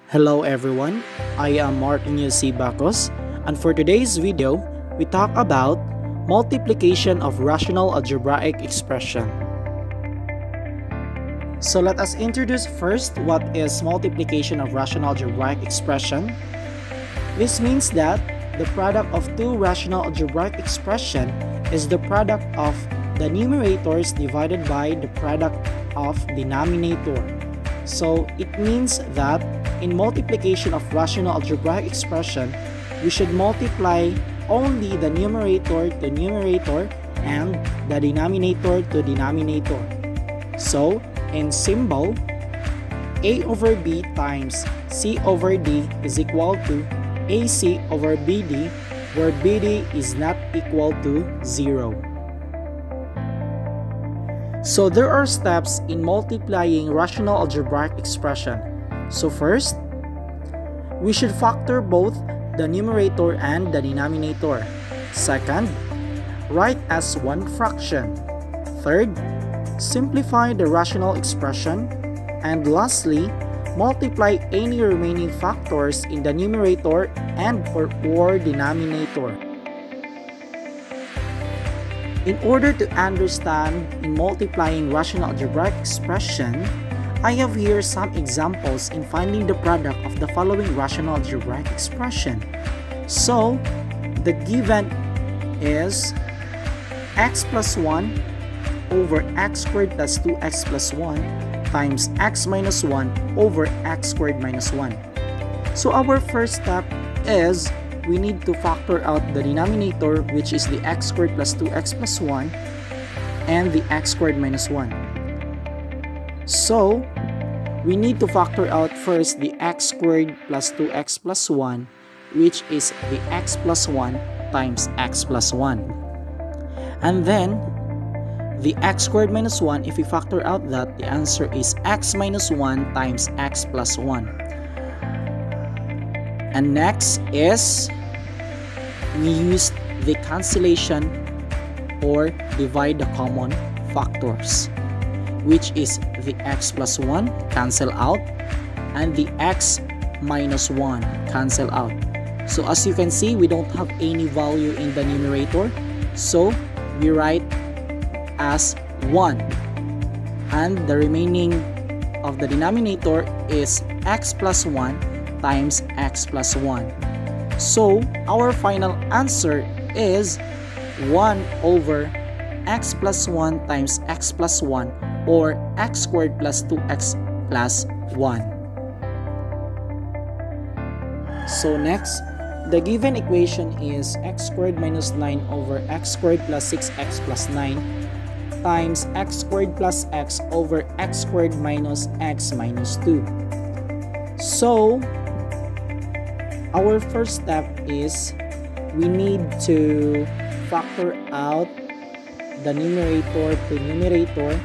Hello everyone, I am Martin C. Bacus, and for today's video, we talk about multiplication of rational algebraic expression. So let us introduce first what is multiplication of rational algebraic expression. This means that the product of two rational algebraic expression is the product of the numerators divided by the product of denominator. So it means that in multiplication of rational algebraic expression, we should multiply only the numerator to numerator and the denominator to denominator. So in symbol, a over b times c over d is equal to ac over bd, where bd is not equal to 0. So there are steps in multiplying rational algebraic expression. So first, we should factor both the numerator and the denominator. Second, write as one fraction. Third, simplify the rational expression. And lastly, multiply any remaining factors in the numerator and or denominator. In order to understand in multiplying rational algebraic expression, I have here some examples in finding the product of the following rational algebraic expression. So, the given is x plus 1 over x squared plus 2x plus 1 times x minus 1 over x squared minus 1. So our first step is we need to factor out the denominator, which is the x squared plus 2x plus 1 and the x squared minus 1. So we need to factor out first the x squared plus 2x plus 1, which is the x plus 1 times x plus 1. And then the x squared minus 1, if we factor out that, the answer is x minus 1 times x plus 1. And next is we use the cancellation or divide the common factors, which is the x plus 1 cancel out and the x minus 1 cancel out. So as you can see, we don't have any value in the numerator, so we write as 1, and the remaining of the denominator is x plus 1 times x plus 1. So our final answer is 1 over x plus 1 times x plus 1, or x squared plus 2x plus 1. So next, the given equation is x squared minus 9 over x squared plus 6x plus 9 times x squared plus x over x squared minus x minus 2. So our first step is we need to factor out the numerator to numerator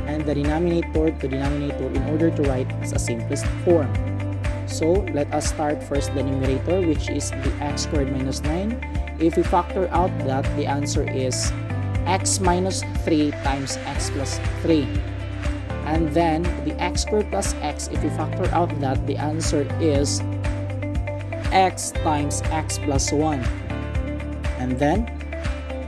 and the denominator to denominator in order to write as a simplest form. So let us start first the numerator, which is the x squared minus 9. If we factor out that, the answer is x minus 3 times x plus 3. And then the x squared plus x, if we factor out that, the answer is x times x plus 1. And then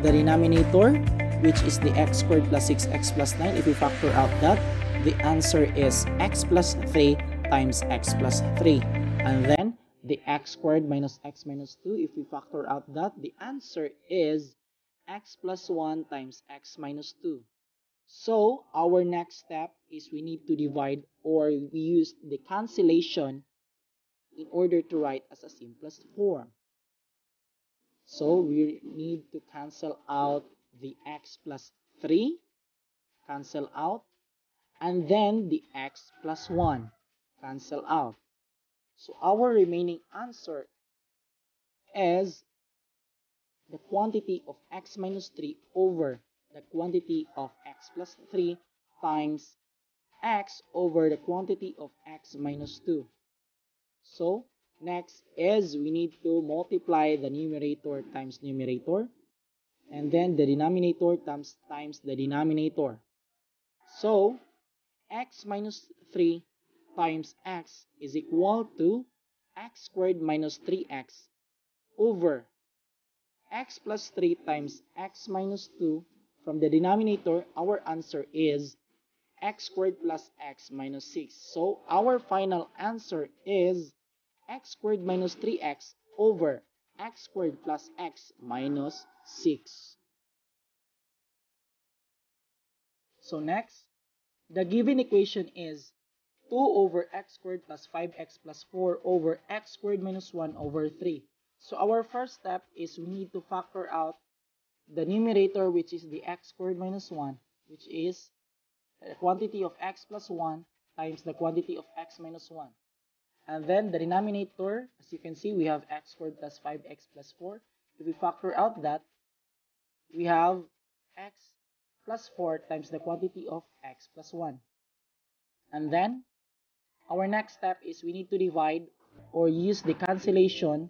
the denominator, which is the x squared plus 6x plus 9, if we factor out that, the answer is x plus 3 times x plus 3. And then the x squared minus x minus 2, if we factor out that, the answer is x plus 1 times x minus 2. So our next step is we need to divide, or we use the cancellation in order to write as a simplest form. So we need to cancel out the x plus 3, cancel out, and then the x plus 1, cancel out. So our remaining answer is the quantity of x minus 3 over the quantity of x plus 3 times x over the quantity of x minus 2. So next is we need to multiply the numerator times numerator, and then the denominator times the denominator. So x minus 3 times x is equal to x squared minus 3x over x plus 3 times x minus 2. From the denominator, our answer is x squared plus x minus 6. So our final answer is x squared minus 3x over x squared plus x minus 6. So next, the given equation is 2 over x squared plus 5x plus 4 over x squared minus 1 over 3. So our first step is we need to factor out the numerator, which is the x squared minus 1, which is the quantity of x plus 1 times the quantity of x minus 1. And then the denominator, as you can see, we have x squared plus 5x plus 4. If we factor out that, we have x plus 4 times the quantity of x plus 1. And then our next step is we need to divide or use the cancellation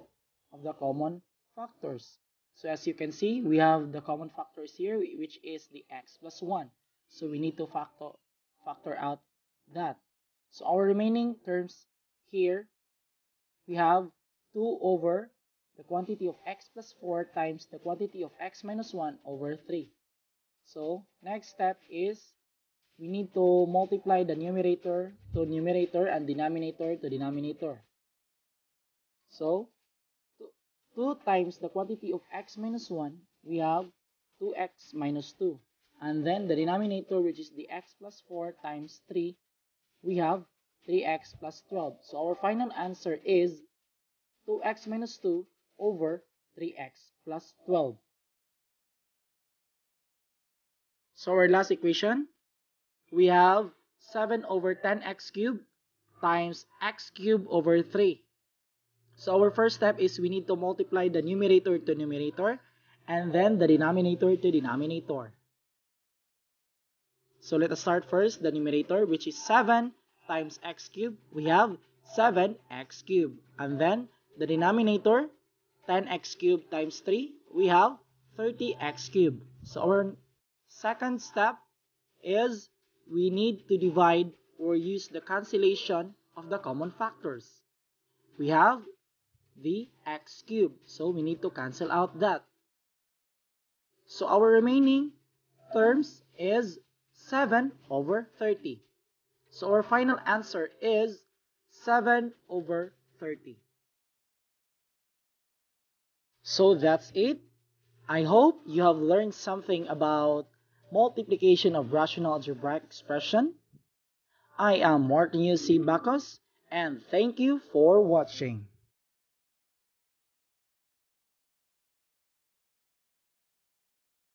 of the common factors. So as you can see, we have the common factors here, which is the x plus 1. So we need to factor out that. So our remaining terms here, we have 2 over the quantity of x plus 4 times the quantity of x minus 1 over 3. So next step is we need to multiply the numerator to numerator and denominator to denominator. So 2 times the quantity of x minus 1, we have 2x minus 2. And then the denominator, which is the x plus 4 times 3, we have 3x plus 12. So our final answer is 2x minus 2 over 3x plus 12. So our last equation, we have 7 over 10x cubed times x cubed over 3. So our first step is we need to multiply the numerator to numerator and then the denominator to denominator. So let us start first the numerator, which is 7 times x cubed. We have 7x cubed. And then the denominator, 10x cubed times 3, we have 30x cubed. So our second step is we need to divide or use the cancellation of the common factors. We have the x cubed, so we need to cancel out that. So our remaining terms is 7 over 30. So our final answer is 7 over 30. So that's it. I hope you have learned something about multiplication of rational algebraic expression. I am Martin C. Bacus, and thank you for watching.